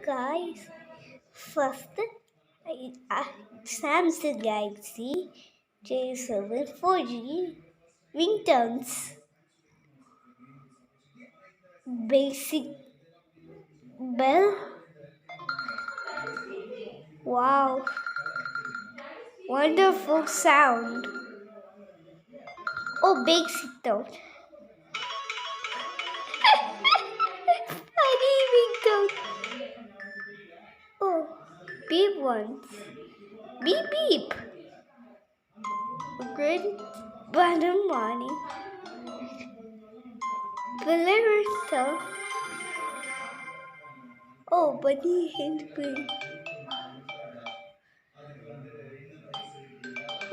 guys. First, Samsung Galaxy J7 4G ringtones. Basic bell. Wow, wonderful sound. Oh, basic tone. Funny ringtone. Oh, beep ones. Beep beep. Good random morning. Bellerito. Oh, bunny and green.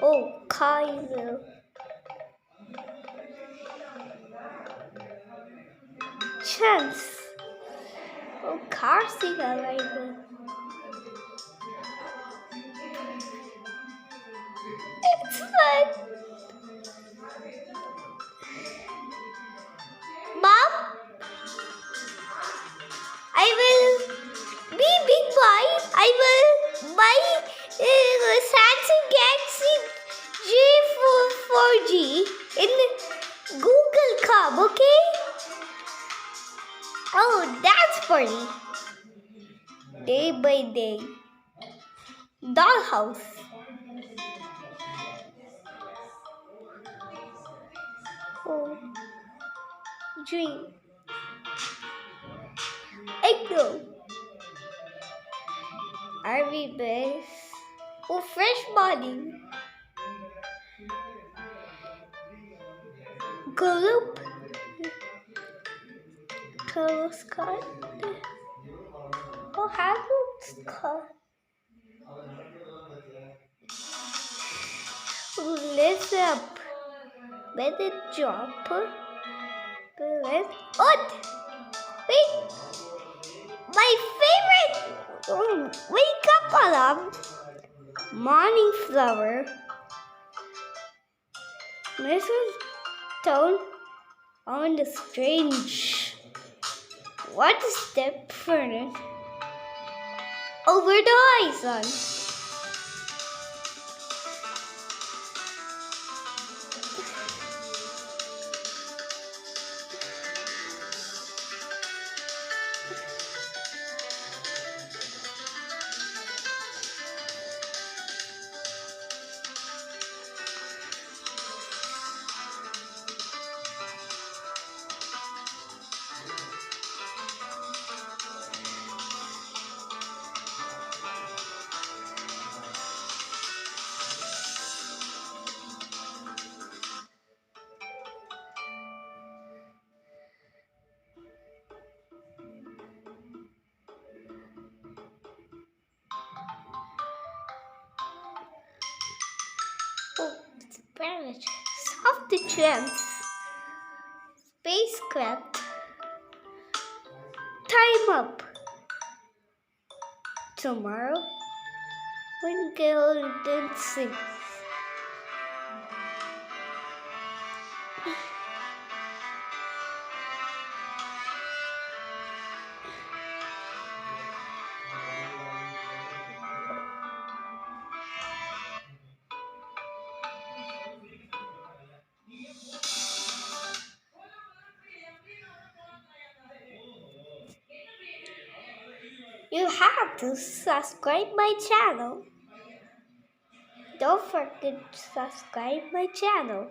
Oh, Kaiser. Chance. Oh, car singer rider. It's fun. Mom, I will be big boy. I will buy Samsung Galaxy J4 4G in Google Cub, okay? Oh, that's funny. Day by day. Dollhouse. Oh, dream. Oingnal. RV base. Oh, fresh body. Group. Carlos Scott. Oh, Harold Scott. Lift up. With a dropper. Oh, wait. My favorite wake up alarm. Morning flower. This was tone on the strange. What is different? Over the horizon. Oh, it's planet. Soft chance. Spacecraft. Time up. Tomorrow, when golden sings. You have to subscribe my channel. Don't forget to subscribe my channel.